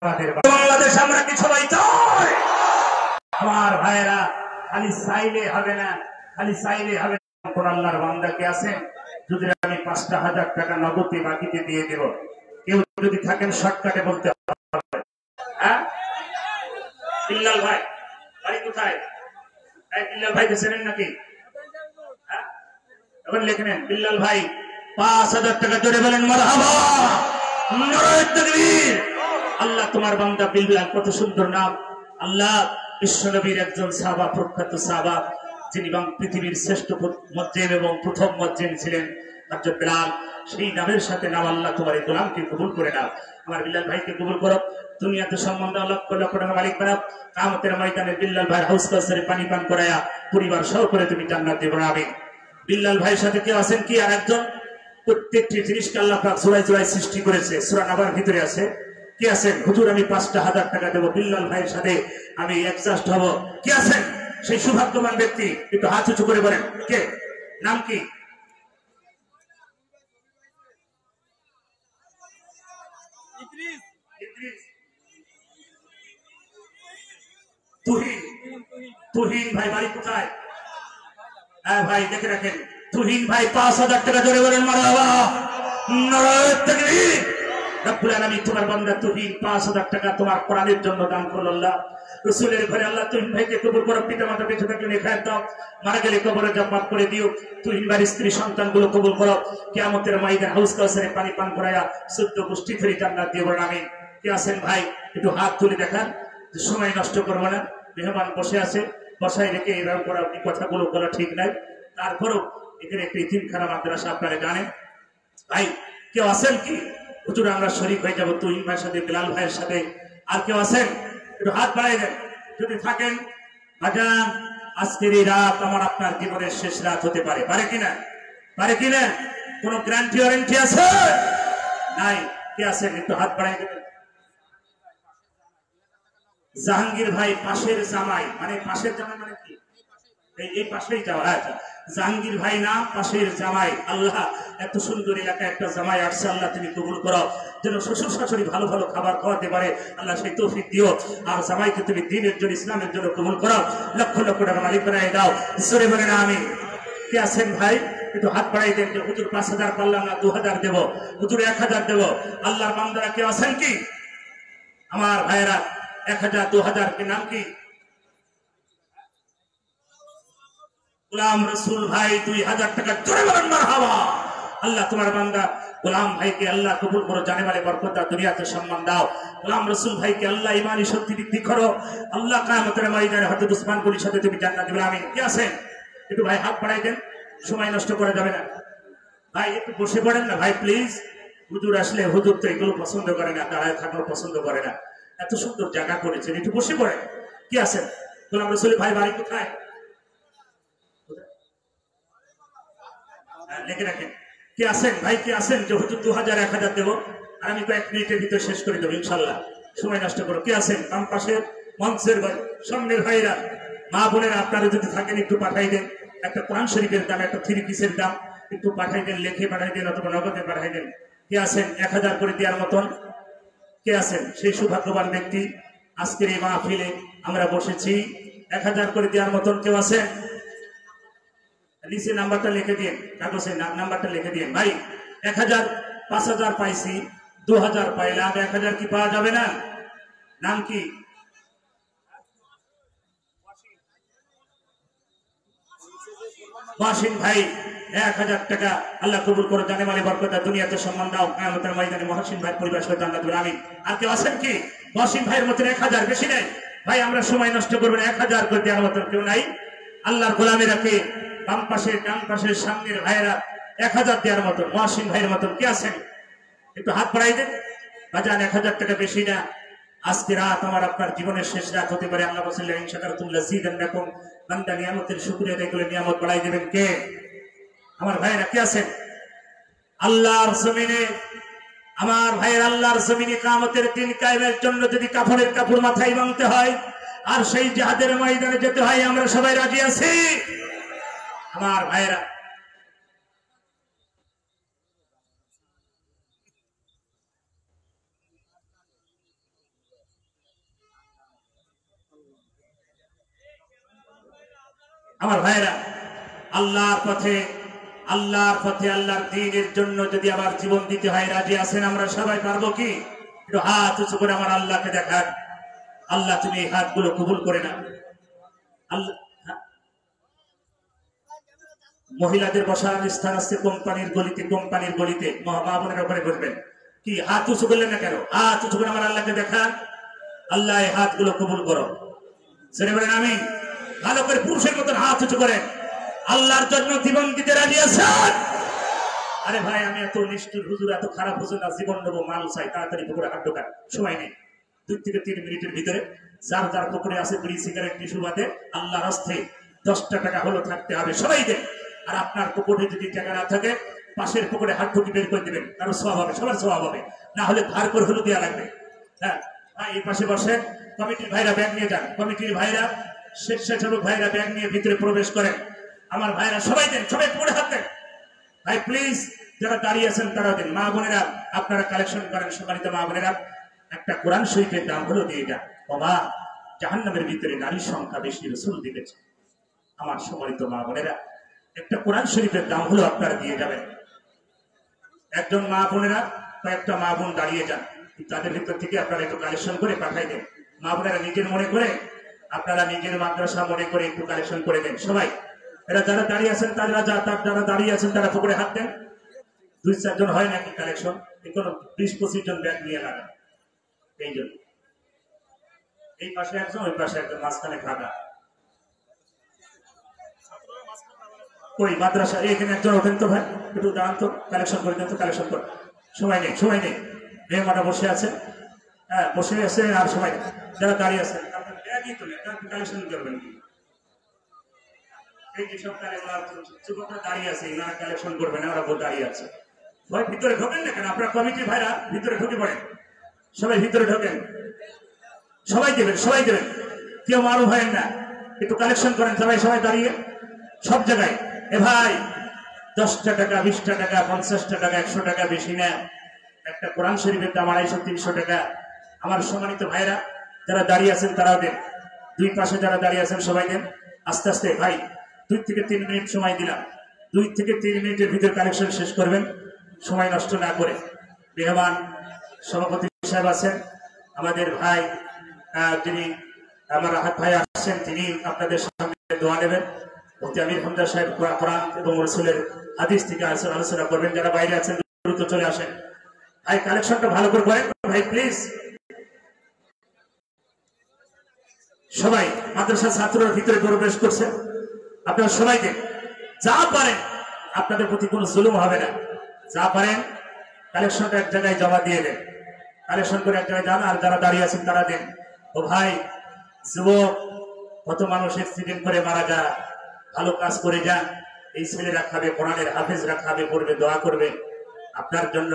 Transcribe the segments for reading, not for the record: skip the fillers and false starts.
বাংলাদেশ আমরা কি সবাই চাই? আমার ভাইয়েরা খালি চাইলে হবে না, খালি চাইলে হবে না। কোন আল্লাহর বান্দা কে আছেন যদি আমি ৫,০০০ টাকা নগদে বাকিতে দিয়ে দেব? কেউ যদি থাকেন শর্টকাটে বলতে হবে। হ্যাঁ, বিল্লাল ভাই বাড়ি কোথায়? বিল্লাল ভাইকে চেনেন নাকি? হ্যাঁ, এখন লিখে নেন বিল্লাল ভাই ৫,০০০ টাকা জোরে বলেন মারহাবা, নারায়ে তাকবীর। আল্লাহ তোমার বান্দা বিল্লাল, কত সুন্দর নাম। আল্লাহ বিশ্বনবীর একজন সাহাবা, প্রখ্যাত সাহাবা, যিনি পৃথিবীর শ্রেষ্ঠ মুজ্জিম এবং প্রথম মুজ্জিম ছিলেন হযরত বিলাল। সেই নামের সাথে নাম আল্লাহ তোমার এই গোলামকে কবুল করে নাও। আমার বিল্লাল ভাইকে কবুল করো। দুনিয়াতে সম্বন্ধ লক্ষ লক্ষ টাকা মালিক বানাও। কিয়ামতের ময়দানে বিল্লাল ভাই হাউস কাউসারে পানি পান করায়া পরিবার সহ করে তুমি জান্নাত দেবে। আমিন। বিল্লাল ভাইয়ের সাথে কেউ আছেন কি? আর একজন? প্রত্যেকটি জিনিসকে আল্লাহ পাক জোড়ায় জোড়ায় সৃষ্টি করেছে। সূরা নাবার ভিতরে আছে। কি আছেন? হুজুর আমি ৫,০০০ টাকা দেবো, বিল্লাল ভাইয়ের সাথে আমি অ্যাডজাস্ট হব। কি আছেন? সেই সৌভাগ্যবান ব্যক্তি একটু হাত উঁচু করে বলেন কে? নাম কি? তুহিন। তুহিন ভাই বাড়ি কোথায়? হ্যাঁ ভাই দেখে রাখেন। তুহিন ভাই ৫,০০০ টাকা জোরে বলেন মারহাবা, নারায়ে তাকবীর। রব্বুল আলামিন তোমার বান্দা তুহিন ৫,০০০ টাকা তোমার কোরআনের জন্য দান করল। আল্লাহ রাসূলের ঘরে আল্লাহ তুহিন ভাইকে কবুল করো। পিতা মাতা বেঁচে থাকলে নেখায়াত দাও, মারা গেলে কবরে জান্নাত করে দিও। তুহিন ভাইয়ের স্ত্রী সন্তানগুলো কবুল করো। কিয়ামতের ময়দানে হাউস কাউসারে পানি পান করায়া ১৪ গোষ্ঠী ফেরি জান্নাত দিয়ে বলেন আমিন। কে আছেন ভাই একটু হাত তুলে দেখান। সময় নষ্ট করবো না। মেহমান বসে আছে, বসায় রেখে এরকম করা কথাগুলো বলা ঠিক নাই। তারপরেও এখানে একটি ইতিমখানা মাদ্রাসা আপনারা জানেন। ভাই কেউ আছেন কি? হুজুর আমরা শরীক হয়ে যাবো তুহিন ভাইয়ের সাথে, বিলাল ভাইয়ের সাথে। আর কেউ আছেন? একটু হাত বাড়াই দেন যদি থাকেন। বাজান আজকের এই রাত আমার আপনার জীবনের শেষ রাত হতে পারে, পারে কিনা? পারে কিনা? কোন গ্যারান্টি ওয়ারেন্টি আছে? নাই। কে আছেন একটু হাত বাড়াই দেবেন। জাহাঙ্গীর ভাই পাশের জামাই, মানে পাশের জামাই মানে কি? এই পাশেই যাওয়া। আচ্ছা, জাহাঙ্গীর ভাই না, পাশের জামাই। আল্লাহ এত সুন্দর এলাকায় একটা জামাই আসছে, আল্লাহ তুমি কবুল করো। যেন শ্বশুর শাশুড়ি ভালো ভালো খাবার খাওয়াতে পারে, আল্লাহ সেই তৌফিক দিও। আর জামাইকে তুমি দ্বীনের জন্য, ইসলামের জন্য কবুল করো। লক্ষ লক্ষ টাকা মালিক বানায় দাও। ঈশ্বরে বলে না আমি। কে আছেন ভাই একটু হাত বাড়াই দেন যে হুজুর ৫,০০০ পারলাম না, ২,০০০ দেবো, হুজুর ১,০০০ দেবো। আল্লাহর বান্দারা কেউ আছেন কি? আমার ভাইয়েরা ১,০০০ ২,০০০ কি নাম কি? গোলাম রসুল ভাই ২,০০০ টাকা জোরে বলেন মারহাবা। আল্লাহ তোমার বান্দা গোলাম ভাইকে আল্লাহ কবুল করো, জানে মালে বরকত দাও, দুনিয়াতে সম্মান দাও। গোলাম রসুল ভাইকে আল্লাহ ইমানি শক্তি বৃদ্ধি করো। আল্লাহ কিয়ামতের ময়দানে হযরত উসমান গনির সাথে তুমি জান্নাত দিবে। আমিন। কি আছেন একটু ভাই হাত বাড়াই দেন, সময় নষ্ট করা যাবে না। ভাই একটু বসে পড়েন না ভাই প্লিজ। হুজুর আসলে হুজুর তো এগুলো পছন্দ করে না, দাঁড়ায় থাকাও পছন্দ করে না। এত সুন্দর জায়গা করেছেন, একটু বসে পড়েন। কি আছেন? গোলাম রসুল ভাই বাড়ি কোথায়? লিখে রাখেন। কে আছেন ভাই? কে আছেন যে হুজুর ২,০০০ ১,০০০ দেবো আর আমি কয়েক মিনিটের ভিতরে শেষ করে দেবো ইনশাল্লাহ, সময় নষ্ট করো। কে আছেন? বাম পাশের মঞ্চের ভাই, সামনের ভাইরা, মা বোনেরা আপনারা যদি থাকেন একটু পাঠাই দেন। একটা কোরআন শরীফের দাম, একটা 3 পিসের দাম একটু পাঠাই দেন, লিখে পাঠাই দেন অথবা নগদে পাঠাই দেন। কে আছেন ১,০০০ করে দেওয়ার মতন? কে আছেন সেই সৌভাগ্যবান ব্যক্তি? আজকের এই মাহফিলে আমরা বসেছি, ১,০০০ করে দেওয়ার মতন কেউ আছেন? নিচে নাম্বারটা লিখে দিন, কাগজে নাম্বারটা লিখে দিন ভাই। ১,০০০ ৫,০০০ পাইছি, ২,০০০ পাইলাম, ১,০০০ কি পাওয়া যাবে না? নাম কি? ওয়াসিম ভাই ১,০০০ টাকা আল্লাহ কবুল করে, জানে মালে বরকত দাও, দুনিয়াতে সম্মান দাও, কিয়ামতের ময়দানে মহসিন ভাই পরিবার সহ জান্নাত দিবেন। আমিন। আর কেউ আছেন কি? ওয়াসিম ভাইয়ের মতন ১,০০০, বেশি নেই ভাই, আমরা সময় নষ্ট করবেন। ১,০০০ করে দেওয়ার মতন কেউ নাই? আল্লাহর গোলামেরা কে? বাম পাশে, ডান পাশে, সামনের ভাইয়েরা ১,০০০ দেওয়ার মতন, ওয়াসিম ভাইয়ের মতন কে আছেন? একটু হাত বাড়াই দেন। বাজান ১,০০০ টাকা বেশি না। আজকে রাত আমার আপনার জীবনের শেষ রাত হতে পারে। আল্লাহ বলেন ইন শাকারতুম লাযীদান্নাকুম, বান্দা নিয়ামতের শুকরিয়া আদায় করলে নিয়ামত বাড়াই দেবেন। কে? আমার ভাইরা কে আছেন? আল্লাহর জমিনে, আমার ভাইয়ের আল্লাহর জমিনে কিয়ামতের দিন কায়েমের জন্য যদি কাফনের কাপড় মাথায় বাঁধতে হয় আর সেই জিহাদের ময়দানে যেতে হয়, আমরা সবাই রাজি আছি? আমার ভাইরা আমার ভাইরা, আল্লাহর পথে আল্লাহর দ্বীনের জন্য যদি আবার জীবন দিতে হয়, রাজি আছেন? আমরা সবাই পারবো কি? একটু হাত উঁচু করে আমার আল্লাহকে দেখান। আল্লাহ, তুমি এই হাতগুলো কবুল করে না। আল্লাহ, মহিলাদের বসার স্থান আছে কোম্পানির গলিতে মা বোনের ওপরে বসবেন। কি হাত উঁচু করলেন না কেন? হাত উঁচু করে আমার আল্লাহকে দেখান। আল্লাহ, এই হাতগুলো কবুল করো। সেটা বলেন আমি। ভালো করে পুরুষের মতন হাত উঁচু করেন। আল্লাহর জন্য জীবন দিতে রাজি আছেন? আরে ভাই, আমি এত নিষ্ঠুর হুজুর, এত খারাপ হুজুর না। জীবন নেবো, মাল চাই, তাড়াতাড়ি পুকুরে হাত ঢোকার সময় নেই। 2 থেকে 3 মিনিটের ভিতরে যার যার পুকুরে আছে বিড়ি সিগারেট টিস্যু বাদে আল্লাহর হস্তে 10টা টাকা হলো থাকতে হবে, সবাই দেন। আর আপনার পুকুরে যদি টাকা না থাকে, পাশের পুকুরে হাত ঢুকি বের করে দেবেন, কারো সওয়াব হবে, সবার সওয়াব হবে। না হলে ধার করে হলো দেওয়া লাগবে। হ্যাঁ ভাই, এই পাশে বসে কমিটির ভাইরা ব্যাগ নিয়ে যান। কমিটির ভাইরা, স্বেচ্ছাসেবক ভাইরা ব্যাগ নিয়ে ভিতরে প্রবেশ করেন। আমার ভাইরা সবাই দেন, সবাই পুকুরে হাত দেন। ভাই প্লিজ, যারা দাঁড়িয়ে আছেন তারা দেন। মা বোনেরা, আপনারা কালেকশন করেন। সম্মানিত মা বোনেরা, একটা কোরআন শরীফের দাম হলো দিয়ে যান। বাবা, জাহান্নামের ভিতরে নারীর সংখ্যা বেশি, রাসূল দেখেছে। আমার সম্মানিত মা বোনেরা, একটা কোরআন শরীফের দাম হলো আপনারা দিয়ে যাবেন। একজন মা বোনেরা, কয়েকটা মা বোন দাঁড়িয়ে যান, তাদের ভিতর থেকে আপনারা একটু কালেকশন করে পাঠাই দেন। মা বোনেরা নিজের মনে করে, আপনারা নিজের মাদ্রাসা মনে করে একটু কালেকশন করে দেন সবাই। এরা যারা দাঁড়িয়ে আছেন যারা দাঁড়িয়ে আছেন তারা পুকুরে হাত দেন। 2-4 জন হয় নাকি কালেকশন? কোনো 20-25 জন ব্যাগ নিয়ে লাগান। এই জন্য এই পাশে একজন, ওই পাশে একজন, মাঝখানে ফাঁকা। ওই মাদ্রাসা এখানে একজন ওঠেন তো ভাই, একটু দাঁড়ান তো, কালেকশন করে দেন তো, কালেকশন করে। সময় নেই। মেহমানরা বসে আছে, হ্যাঁ বসে আছে, আর সময় নেই। যারা দাঁড়িয়ে আছেন আপনার ব্যাগই তোলে, কালেকশন করবেন কি? এই যেসব যুবকরা দাঁড়িয়ে আছে, এনারা কালেকশন করবেন, ওরা দাঁড়িয়ে আছে। ভাই ভিতরে ঢোকেন না কেন? আপনার কমিটির ভাইরা ভিতরে ঢুকে পড়েন, সবাই ভিতরে ঢোকেন। সবাই দেবেন, কেউ মারু হয় না। একটু কালেকশন করেন সবাই দাঁড়িয়ে সব জায়গায়। এ ভাই, 10টা টাকা, 20টা টাকা, 50টা টাকা, 100 টাকা বেশি না। একটা কোরআন শরীফের দাম 250-300 টাকা। আমার সম্মানিত ভাইরা, যারা দাঁড়িয়ে আছেন তারাও দেন। 2 পাশে যারা দাঁড়িয়ে আছেন সবাই দেন। আস্তে আস্তে ভাই, 2 থেকে 3 মিনিট সময় দিলাম। 2 থেকে 3 মিনিটের ভিতরে কালেকশন শেষ করবেন, সময় নষ্ট না করে। মেহমান সভাপতি সাহেব আছেন, আমাদের ভাই, যিনি আমার হাত ভাই আসছেন, তিনি আপনাদের সামনে দোয়া নেবেন। মুফতি আমির হামজা সাহেব কোরআন এবং রাসূলের হাদিস থেকে আলোচনা করবেন। যারা বাইরে আছেন দ্রুত চলে আসেন। ভাই কালেকশনটা ভালো করে করেন ভাই প্লিজ। সবাই, মাদ্রাসার ছাত্ররা ভিতরে প্রবেশ করছে, আপনারা সবাই দেন। যা পারেন, আপনাদের প্রতি কোনো জুলুম হবে না। যা পারেন কালেকশনটা এক জায়গায় জমা দিয়ে দেন। কালেকশন করে এক জায়গায় যান, আর যারা দাঁড়িয়ে আছেন তারা দেন। ও ভাই যুবক, কত মানুষ অ্যাক্সিডেন্ট করে মারা যায়, ভালো কাজ করে যান। এই ছেলেরা খাবে, কোরআনের হাফেজরা খাবে, পড়বে, দোয়া করবে আপনার জন্য।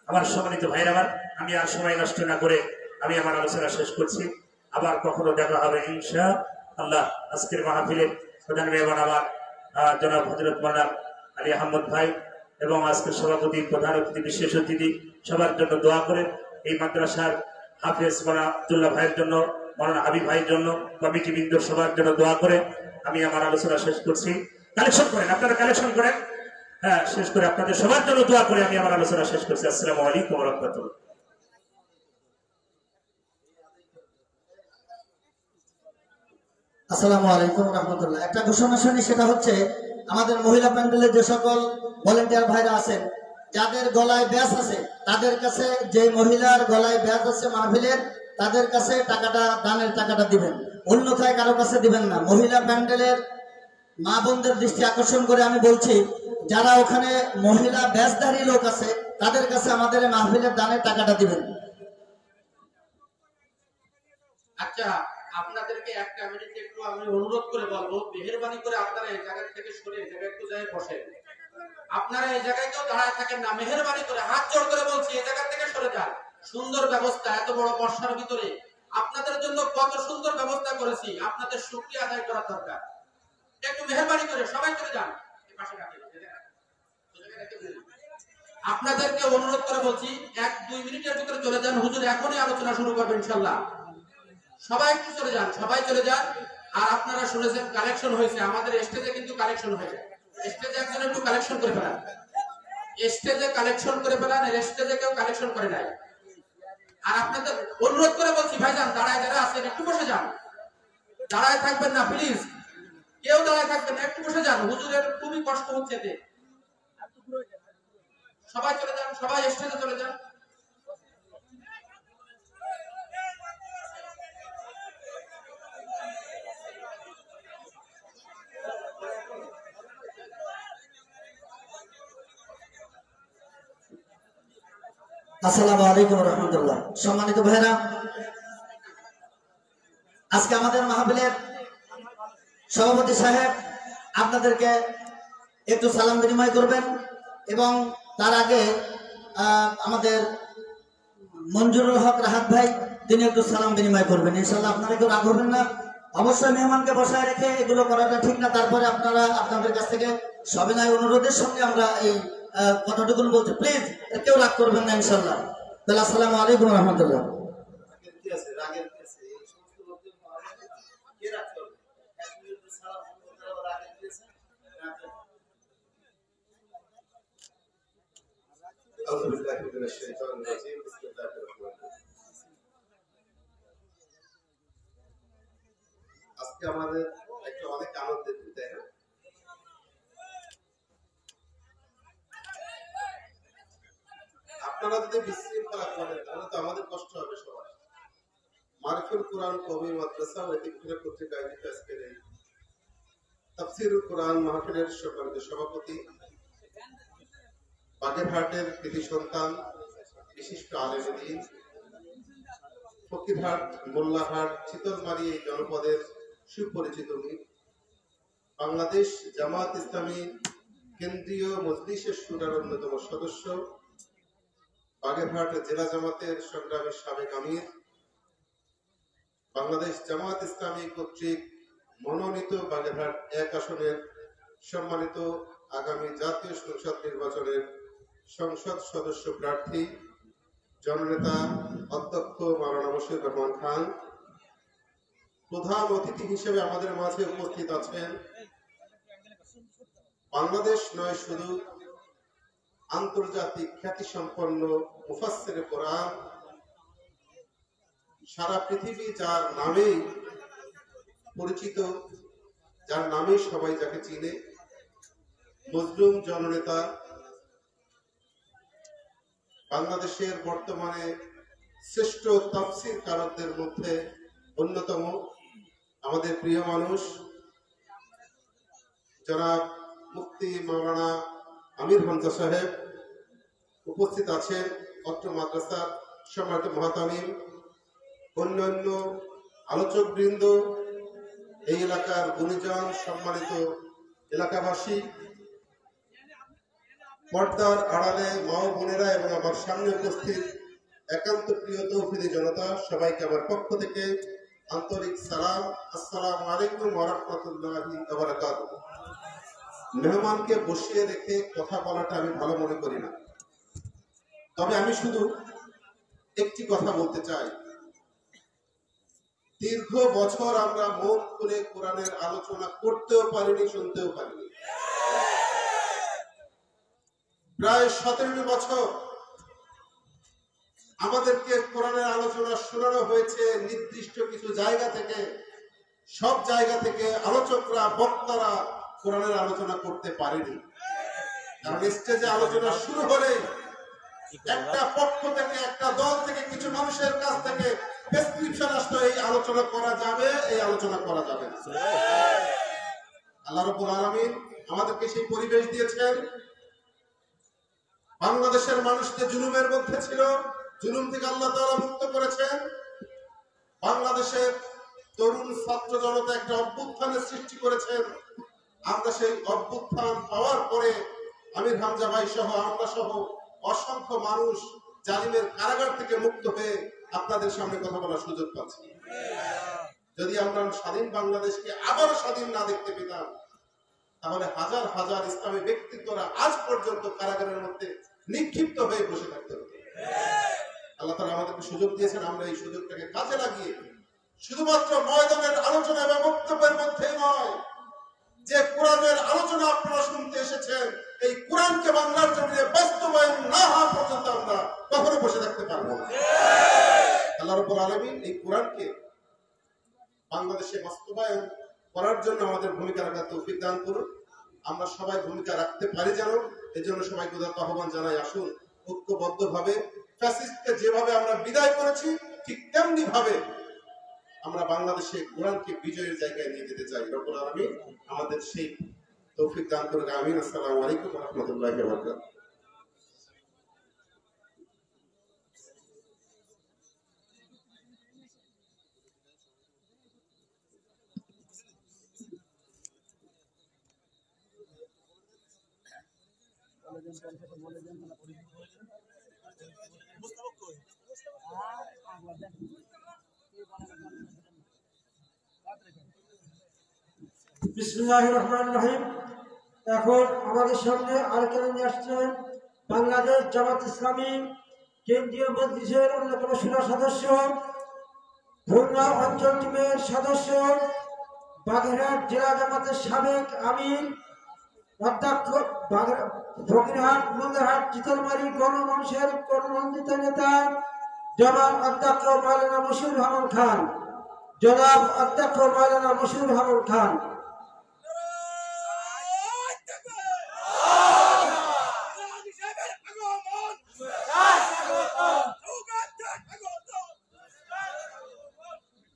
আমার সম্মানিত ভাইরা, আমি আর সময় নষ্ট না করে আমি আমার আলোচনা শেষ করছি। আবার কখনো দেখা হবে ইনশাআল্লাহ। আজকের মাহফিলের প্রধান মেহমান আমার জনাব হযরত মাওলানা আলী আহমদ ভাই, এবং আজকের সভাপতি, প্রধান অতিথি, বিশেষ অতিথি, সবার জন্য দোয়া করেন। এই মাদ্রাসার হাফেজ মাওলানা আব্দুল্লাহ ভাইয়ের জন্য, মাওলানা হাবিব ভাইয়ের জন্য, কমিটি বৃন্দ সবার জন্য দোয়া করে আমি আমার আলোচনা শেষ করছি। কালেকশন করেন, আপনারা কালেকশন করেন। হ্যাঁ, শেষ করে আপনাদের সবার জন্য দোয়া করে আমি আমার আলোচনা শেষ করছি। আসসালামু আলাইকুম ওয়া রাহমাতুল্লাহ। আসসালামু আলাইকুম রহমতুল্লাহ। একটা ঘোষণা শুনি, সেটা হচ্ছে আমাদের মহিলা প্যান্ডেলের যে সকল ভলেন্টিয়ার ভাইরা আছেন, যাদের গলায় ব্যাজ আছে, তাদের কাছে, যে মহিলার গলায় ব্যাজ আছে মাহফিলের, তাদের কাছে টাকাটা, দানের টাকাটা দিবেন, অন্যথায় কারো কাছে দিবেন না। মহিলা প্যান্ডেলের মা বোনদের দৃষ্টি আকর্ষণ করে আমি বলছি, যারা ওখানে মহিলা ব্যাজধারী লোক আছে, তাদের কাছে আমাদের মাহফিলের দানের টাকাটা দিবেন। আচ্ছা, আপনাদেরকে একটা মিনিট একটু আমি অনুরোধ করে বলবো, মেহেরবানি করে আপনারা এই জায়গা থেকে সরে এই জায়গায় একটু যাই বসেন। আপনারা এই জায়গায় কেউ দাঁড়ায় থাকেন না, মেহেরবানি করে হাত জোড় করে বলছি এই জায়গা থেকে সরে যান। সুন্দর ব্যবস্থা, এত বড় বর্ষার ভিতরে আপনাদের জন্য কত সুন্দর ব্যবস্থা করেছি, আপনাদের শুকরিয়া আদায় করা দরকার। একটু মেহেরবানি করে সবাই চলে যান। আপনাদেরকে অনুরোধ করে বলছি, 1-2 মিনিটের ভিতরে চলে যান। হুজুর এখনই আলোচনা শুরু করবেন ইনশাআল্লাহ। সবাই একটু চলে যান, সবাই চলে যান। আর আপনারা শুনেছেন কালেকশন হয়েছে, আমাদের স্টেজে কিন্তু কালেকশন হয়েছে। স্টেজে একজন একটু কালেকশন করে ফেলান, স্টেজে কালেকশন করে ফেলান, স্টেজে কেউ কালেকশন করে নাই। আর আপনাদের অনুরোধ করে বলছি ভাইজান, দাঁড়ায় যারা আছেন একটু বসে যান, দাঁড়ায় থাকবেন না প্লিজ, কেউ দাঁড়ায় থাকবেন না, একটু বসে যান, হুজুরের খুবই কষ্ট হচ্ছে। সবাই চলে যান, সবাই স্টেজে চলে যান। আসসালামু আলাইকুম রহমতুল্লাহ। সম্মানিত ভাইরা, আজকে আমাদের মাহফিলের সভাপতি সাহেব আপনাদেরকে একটু সালাম বিনিময় করবেন এবং তার আগে আমাদের মঞ্জুরুল হক রাহাত ভাই তিনি একটু সালাম বিনিময় করবেন। ইনশাল্লাহ আপনারা কেউ রাগ হবেন না। অবশ্যই মেহমানকে বসায় রেখে এগুলো করাটা ঠিক না। তারপরে আপনারা আপনাদের কাছ থেকে সবিনয় অনুরোধের সঙ্গে আমরা এই কথাটুকু বলছি, প্লিজ কেউ রাগ করবেন না ইনশাল্লাহ। তাহলে আসসালামু আলাইকুম রহমতুল্লাহ। আজকে আমাদের একটা অনেক আনন্দের দিন, তাই না? আপনারা যদি বিশৃঙ্খলা করেন তাহলে তো আমাদের কষ্ট হবে সবার। মারিফুল কোরআন কওমি মাদ্রাসা ও এতিমখানা কর্তৃক আয়োজিত আজকের এই তাফসীরুল কোরআন মাহফিলের সম্মানিত সভাপতি, বাগেরহাটের কৃতি সন্তান, বিশিষ্ট আলেম দ্বীন, ফকিরহাট, মোল্লাহাট, চিতলমারী এই জনপদের সুপরিচিত মুখ, বাংলাদেশ জামাত ইসলামী কেন্দ্রীয় মজলিসের শুরার অন্যতম সদস্য, বাগেরহাট জেলা জামাতের সংগ্রামী সাবেক আমির, বাংলাদেশ জামাত ইসলামী কর্তৃক মনোনীত বাগেরহাট 1 আসনের সম্মানিত আগামী জাতীয় সংসদ নির্বাচনের সংসদ সদস্য প্রার্থী জননেতা অধ্যক্ষ মাওলানা মশিউর রহমান খান, প্রধান অতিথি হিসেবে আমাদের মাঝে উপস্থিত আছেন বাংলাদেশ নয় শুধু আন্তর্জাতিক খ্যাতিসম্পন্ন মুফাসসিরে কোরআন, সারা পৃথিবী যার নামেই পরিচিত, যার নামে সবাই যাকে চিনে, মজলুম জননেতা, বাংলাদেশের বর্তমানে শ্রেষ্ঠ তাফসীর কারকদের মধ্যে অন্যতম আমাদের প্রিয় মানুষ জনাব মুফতি মাওলানা আমির হামজা সাহেব, উপস্থিত আছেন অত্র মাদ্রাসার সম্মানিত মহাতামিম, অন্যান্য আলোচক বৃন্দ, এই এলাকার গুণীজন, সম্মানিত এলাকাবাসী, পর্দার আড়ালে মা ও বোনেরা এবং আমার সামনে উপস্থিত একান্ত প্রিয় তৌহিদি জনতা, সবাইকে আমার পক্ষ থেকে আন্তরিক সালাম। আসসালামু আলাইকুম ওয়া রাহমাতুল্লাহি ওয়া বারাকাতুহু। মেহমানকে বসিয়ে রেখে কথা বলাটা আমি ভালো মনে করি না, তবে আমি শুধু একটি কথা বলতে চাই। দীর্ঘ বছর আমরা মন খুলে কোরআনের আলোচনা করতেও পারিনি, শুনতেও পারিনি। প্রায় 17 বছর আমাদেরকে কোরআনের আলোচনা শোনানো হয়েছে নির্দিষ্ট কিছু জায়গা থেকে। সব জায়গা থেকে আলোচকরা, বক্তারা কোরআনের আলোচনা করতে পারেনি, কারণ স্টেজে আলোচনা শুরু হলে একটা পক্ষ থেকে, একটা দল থেকে, কিছু মানুষের কাছ থেকে প্রেসক্রিপশন আসতো, এই আলোচনা করা যাবে, এই আলোচনা করা যাবে না। আল্লাহ রাব্বুল আলামিন আমাদেরকে সেই পরিবেশ দিয়েছেন। বাংলাদেশের মানুষকে জুলুমের মধ্যে ছিল, জুলুম থেকে আল্লাহ তাআলা মুক্ত করেছেন। বাংলাদেশের তরুণ ছাত্র জনতা একটা অভ্যুত্থানের সৃষ্টি করেছেন। আমরা সেই অভ্যুত্থান পাওয়ার পরে আমির হামজা ভাই সহ, আমরা সহ অসংখ্য মানুষ জালিমের কারাগার থেকে মুক্ত হয়ে আপনাদের সামনে কথা বলার সুযোগ পাচ্ছি। যদি আমরা স্বাধীন বাংলাদেশকে আবারও স্বাধীন না দেখতে পেতাম, তাহলে হাজার হাজার ইসলামী ব্যক্তিত্বরা আজ পর্যন্ত কারাগারের মধ্যে নিক্ষিপ্ত হয়ে বসে থাকতে হতো। আল্লাহ তাআলা আমাদেরকে সুযোগ দিয়েছেন, আমরা এই সুযোগটাকে কাজে লাগিয়ে শুধুমাত্র ময়দানের আলোচনা এবং বক্তব্যের আলামিন এই কোরআনকে বাংলাদেশে বাস্তবায়ন করার জন্য আমাদের ভূমিকা রাখার তৌফিক দান করুন। আমরা সবাই ভূমিকা রাখতে পারি যেন, এই জন্য সবাইকে উদাত্ত আহ্বান জানাই, আসুন ঐক্যবদ্ধভাবে ফ্যাসিস্টকে যেভাবে আমরা বিদায় করেছি ঠিক তেমনি ভাবে আমরা বাংলাদেশে কোরআনকে বিজয়ের জায়গায় নিয়ে যেতে চাই। রব্বুল আলামিন আমাদের সেই তৌফিক দান করুন। আমিন। আসসালামু আলাইকুম ওয়া রাহমাতুল্লাহি ওয়া বারাকাতুহু। বিসমিল্লাহির রহমানির রহিম। এখন আমাদের সামনে আলোচনা নিয়ে আসছেন বাংলাদেশ জামাত ইসলামী কেন্দ্রীয় মজলিসের অন্যতম সুরা সদস্য, খুলনা অঞ্চল টিমের সদস্য, বাগেরহাট জেলা জামাতের সাবেক আমির, অধ্যক্ষ, ফকিরহাট মন্দিরহাট চিতলমারি গণমানুষের গণনন্দিত নেতা জনাব অধ্যক্ষ মাওলানা মশিউর রহমান খান, জনাব অধ্যক্ষ মাওলানা মশিউর রহমান খান।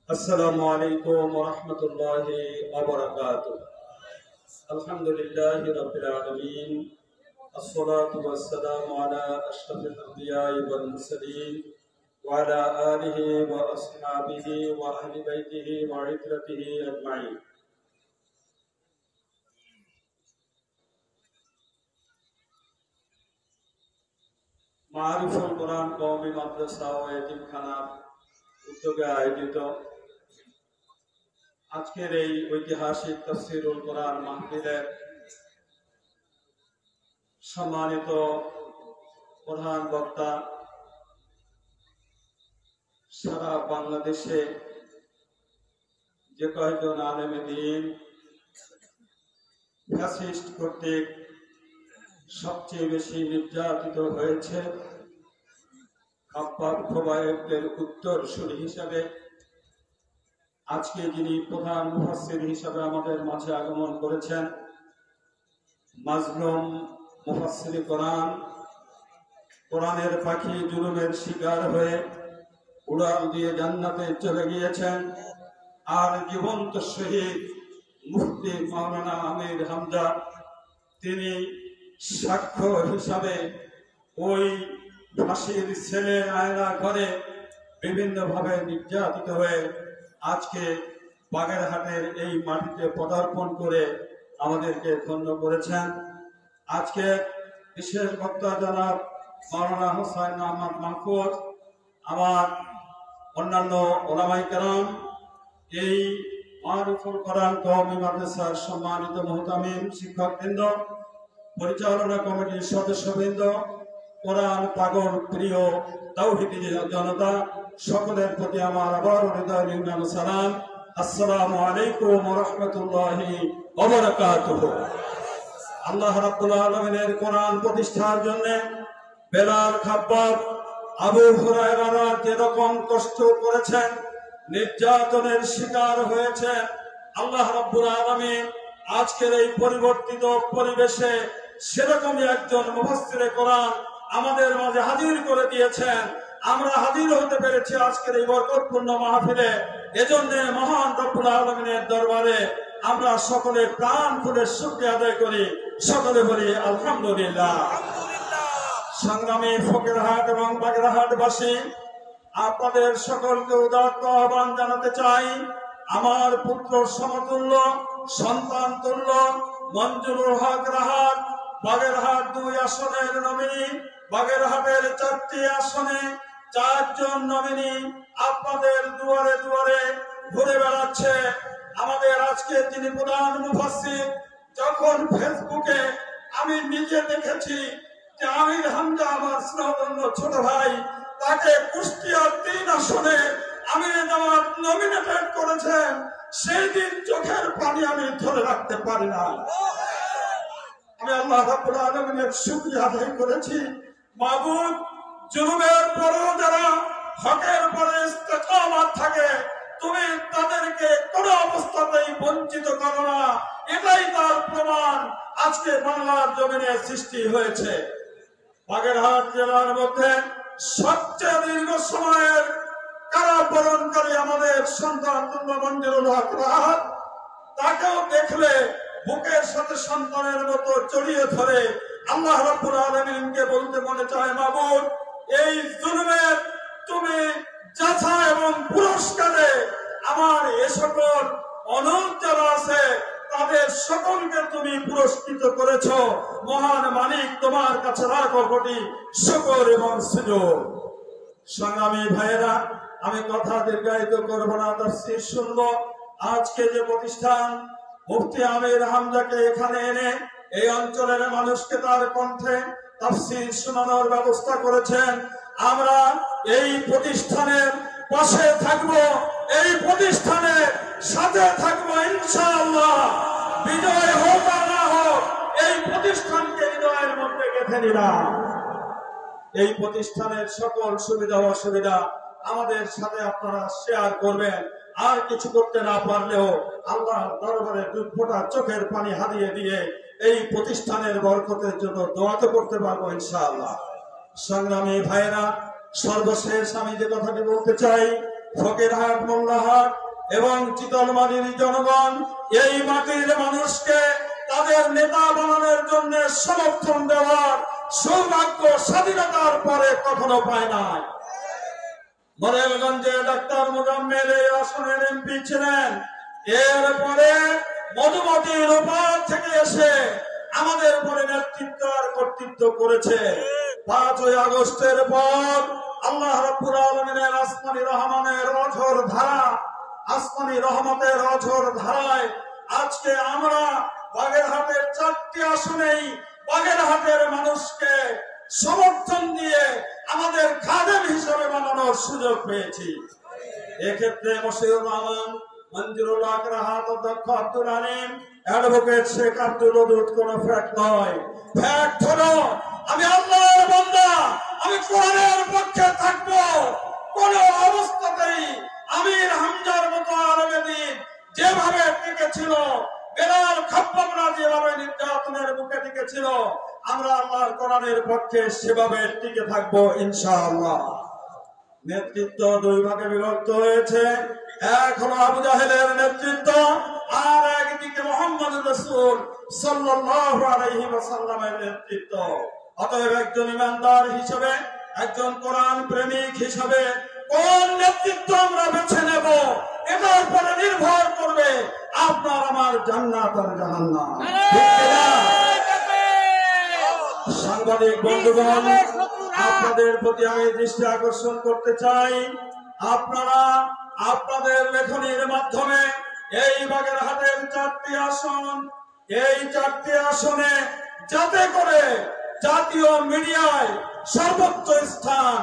আসসালামু আলাইকুম ওয়া রাহমাতুল্লাহি ওয়া বারাকাতুহু। আলহামদুলিল্লাহি রাব্বিল আলামিন, আসসালাতু ওয়াসসালামু আলা আশরাফিল আমবিয়া ওয়াল মুরসালিন ওয়া আলা আলিহি ওয়া আসহাবিহি ওয়া আহলি বাইতিহি ওয়া ইতরাতিহি আজমাইন। মারিফুল কোরআন কওমি মাদ্রাসা ও এতিমখানার উদ্যোগে আয়োজিত আজকের এই ঐতিহাসিক তাফসীরুল কোরআন মাহফিলের সম্মানিত প্রধান বক্তা, সারা বাংলাদেশে যে কয়েকজন আলেমে দ্বীন ফ্যাসিস্ট কর্তৃক সবচেয়ে বেশি নির্যাতিত হয়েছে, কাপ্পার খোবায়েবদের উত্তরসূরি হিসাবে আজকে যিনি প্রধান মুফাসসির হিসাবে আমাদের মাঝে আগমন করেছেন, মাজলুম মুফাসসিরে কোরআন, কোরআনের পাখি জুলুমের শিকার হয়ে উড়াল দিয়ে জান্নাতে চলে গিয়েছেন, আর জীবন্ত শহীদ মুফতি মাওলানা আমির হামজা, তিনি সাক্ষ্য হিসাবে ওই ফাঁসির ছেলে আয়না ঘরে বিভিন্নভাবে নির্যাতিত হয়ে আজকে বাগেরহাটের এই মাটিতে পদার্পণ করে আমাদেরকে ধন্য করেছেন। আজকে বিশেষ বক্তা জনাব মাওলানা হোসাইন আহমদ মাহফুজ, আমার অন্যান্য ওলামায়ে কেরাম, এই মারিফুল কোরআন কওমি মাদ্রাসার সম্মানিত মুহতামিম শিক্ষকবৃন্দ, পরিচালনা কমিটির সদস্যবৃন্দ, কোরআন পাগল প্রিয় তাওহীদি জনতা, সকলের প্রতি আমার আবার হৃদয়হীন সালাম। আসসালামু আলাইকুম ওয়া রাহমাতুল্লাহি ওয়া বারাকাতুহু। আল্লাহ রাব্বুল আলামিনের কোরআন প্রতিষ্ঠার জন্য বেলাল, খাব্বাব, আবু হুরায়রা যেরকম কষ্ট করেছেন, নির্যাতনের শিকার হয়েছেন, আল্লাহ রাব্বুল আলামিন আজকের এই পরিবর্তিত পরিবেশে সেরকমই একজন মুফাসসিরে কোরআন আমাদের মাঝে হাজির করে দিয়েছেন। আমরা হাজির হতে পেরেছি আজকের এই বরকতপূর্ণ মাহফিলে, এজন্য মহান রব্বুল আলামিনের দরবারে আমরা সকলে প্রাণ খুলে শুকরিয়া আদায় করি, সকলে বলি আলহামদুলিল্লাহ। সংগ্রামী ফকিরহাট এবং বাগেরহাটবাসী, আপনাদের সকলকে উদাত্ত আহ্বান জানাতে চাই, আমার পুত্র সমতুল্য, সন্তান তুল্য মঞ্জুরুল হক রাহাত বাগেরহাট 2 আসনের নমিনি, বাগেরহাটের 4টি আসনে 4 জন নমিনি আপনাদের দুয়ারে দুয়ারে ঘুরে বেড়াচ্ছে। আমাদের আজকে তিনি প্রধান মুফাসসির, যখন ফেসবুকে আমি নিজে দেখেছি যে আমির হামজা আমার স্নেহধন্য ছোট ভাই, তাকে কুষ্টিয়ার 3 আসনে আমির জামাত নমিনেটেড করেছেন, সেই দিন চোখের পানি আমি ধরে রাখতে পারি না। আমি আল্লাহ রাব্বুল আলামিনের শুকরিয়া আদায় করেছি। মাবুদ, জুলুমের পরেও যারা হকের পরে ইস্তেকামাত থাকে, তুমি তাদেরকে কোনো অবস্থাতেই বঞ্চিত করো না। এটাই তার প্রমাণ আজকে বাংলার জমিনে সৃষ্টি হয়েছে। বাগেরহাট জেলার মধ্যে সবচেয়ে দীর্ঘ সময়ের কারাবরণকারী আমাদের সন্তান মঞ্জুরুল হক রাহাত, তাকেও দেখলে বুকের সাথে সন্তানের মতো জড়িয়ে ধরে আল্লাহ রাব্বুল আলামিনকে বলতে মনে চায়, মাবুদ, এই জুলুমের তুমি যাচা এবং পুরস্কারে আমার এ সকল অনাথ যারা আছে তাদের সকলকে তুমি পুরস্কৃত করেছ। মহান মালিক, তোমার কাছে লাখো কোটি শুকর এবং সুযোগ। সংগ্রামী ভাইয়েরা, আমি কথা দীর্ঘায়িত করবো না, তাফসীর শুনবো। আজকে যে প্রতিষ্ঠান মুফতি আমির হামজাকে এখানে এনে এই অঞ্চলের মানুষকে তার কণ্ঠে তাফসীর শোনানোর ব্যবস্থা করেছেন, আমরা এই প্রতিষ্ঠানের পাশে থাকবো, এই প্রতিষ্ঠানের সাথে থাকবো ইনশাআল্লাহ। বিজয় হোক আর না হোক, এই প্রতিষ্ঠানকে হৃদয়ের মধ্যে গেঁথে নিলাম। এই প্রতিষ্ঠানের সকল সুবিধা অসুবিধা আমাদের সাথে আপনারা শেয়ার করবেন। আর কিছু করতে না পারলেও আল্লাহর দরবারে দুই ফোঁটা চোখের পানি হারিয়ে দিয়ে এই প্রতিষ্ঠানের বরকতের জন্য দোয়া তো করতে পারবো ইনশাআল্লাহ। সংগ্রামী ভাইয়েরা, সর্বশেষ আমি যে কথাটি বলতে চাই, ফকিরহাট, মোল্লাহাট এবং চিতলমারির জনগণ এই মাটির মানুষকে তাদের নেতা বানানোর জন্য সমর্থন দেওয়ার সৌভাগ্য স্বাধীনতার পরে কখনো পায় নাই। মডেলগঞ্জে ডাক্তার মোজাম্মেল এই আসনের এমপি ছিলেন, এরপরে মধুমতির ওপার থেকে এসে আমাদের উপরে নেতৃত্ব আর কর্তৃত্ব করেছে। 5ই আগস্টের পর আল্লাহ রাব্বুল আলামিনের আসমানী রহমানের অঝোর ধারা, আসমানী রহমতের অঝোর ধারায় আজকে আমরা বাগেরহাটের 4টি আসনেই বাগেরহাটের মানুষকে সমর্থন দিয়ে আমাদের খাদেম হিসেবে বানানোর সুযোগ পেয়েছি। এক্ষেত্রে মশিউর রহমান, মঞ্জুরুল হক রাহাত, অধ্যক্ষ আব্দুল আলিম, অ্যাডভোকেট শেখ আব্দুল ওদুদ কোন ফ্যাক্ট নয়। ফ্যাক্ট হলো আমি আল্লাহর বান্দা, আমি কোরআনের পক্ষে থাকবো। কোন অবস্থাতেই আমির হামজার মতো আলেমে দ্বীন যেভাবে টিকে ছিল, বেলাল খাব্বাবরা যেভাবে নির্যাতনের মুখে টিকে ছিল, আমরা আল্লাহর কোরআনের পক্ষে সেভাবে টিকে থাকবো ইনশাআল্লাহ। নেতৃত্ব 2 ভাগে বিভক্ত হয়েছে। এক হলো আবু জাহেলের নেতৃত্ব, আর একদিকে মুহাম্মদ রাসূল সাল্লাল্লাহু আলাইহি ওয়াসাল্লামের নেতৃত্ব। অতএব একজন ইমানদার হিসেবে, একজন কোরআন প্রেমিক হিসেবে কোন নেতৃত্ব আমরা বেছে নেব, এটার উপরে নির্ভর করবে আপনার আমার জান্নাত আর জাহান্নাম। ঠিক কিনা? সাংবাদিক বন্ধুগণ, আপনাদের প্রতি আমি দৃষ্টি আকর্ষণ করতে চাই, আপনারা আপনাদের লেখনীর মাধ্যমে এই বাগেরহাটের 4টি আসন, এই 4টি আসনে যাতে করে জাতীয় মিডিয়ায় সর্বোচ্চ স্থান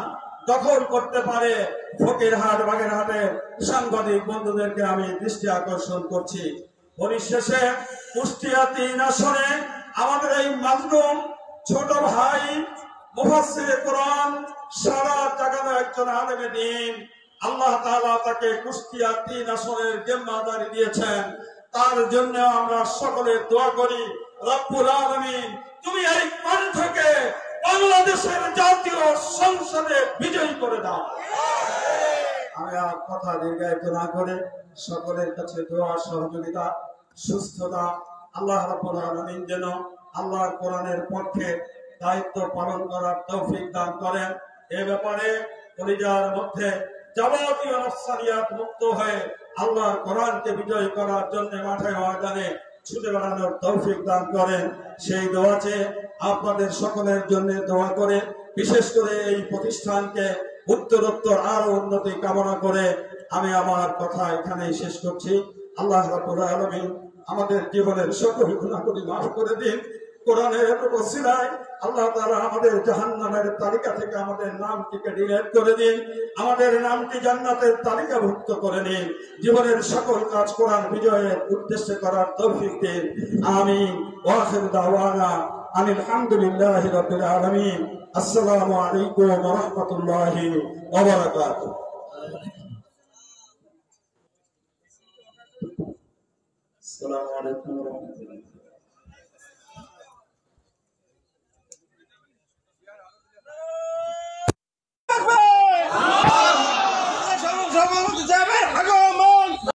দখল করতে পারে, ফকিরহাট বাগেরহাটের সাংবাদিক বন্ধুদেরকে আমি দৃষ্টি আকর্ষণ করছি। পরিশেষে কুষ্টিয়া 3 আসনে আমাদের এই মাজলুম ছোট ভাই মুফাসসিরে কোরআন, সারা জাগানো একজন আলেমে দ্বীন, আল্লাহ তাআলা তাকে কুষ্টিয়া 3 আসনের জিম্মাদারি দিয়েছেন। তার জন্য আমরা সকলে দোয়া করি, রব্বুল আলামিন তুমি এই কণ্ঠকে বাংলাদেশের জাতীয় সংসদে বিজয়ী করে দাও। আমি আর কথা দীর্ঘায়িত না করে সকলের কাছে দোয়া, সহযোগিতা, সুস্থতা, আল্লাহ রাব্বুল আলামিন যেন আল্লাহর কোরআনের পক্ষে দায়িত্ব পালন করার তৌফিক দান করেন। এ ব্যাপারে কলিজার মধ্যে যাবতীয় নফসানিয়াত মুক্ত হয়ে আল্লাহর কোরআনকে বিজয় করার জন্য মাঠে ময়দানে ছুটে বেড়ানোর তৌফিক দান করেন। সেই দোয়া চেয়ে আপনাদের সকলের জন্য দোয়া করে, বিশেষ করে এই প্রতিষ্ঠানকে উত্তরোত্তর আরো উন্নতি কামনা করে আমি আমার কথা এখানেই শেষ করছি। আল্লাহ রাব্বুল আলামিন আমাদের জীবনের সকল গুনাহগুলি মাফ করে দিন। কোরআনের ওসিলায় আল্লাহ তাআলা আমাদের জাহান্নামের তালিকা থেকে আমাদের নামটিকে ডিলিট করে দিন, আমাদের নামটি জান্নাতের তালিকাভুক্ত করে নিন। জীবনের সকল কাজ কোরআন বিজয়ের উদ্দেশ্যে করার তৌফিক দিন। আমিন। ওয়া আখিরু দাওয়ানা আনিল হামদুলিল্লাহি রাব্বিল আলামিন। আসসালামু আলাইকুম ওয়া রাহমাতুল্লাহি ওয়া বারাকাতুহু। আসসালামু আলাইকুম ওয়া রাহমাতুল্লাহ।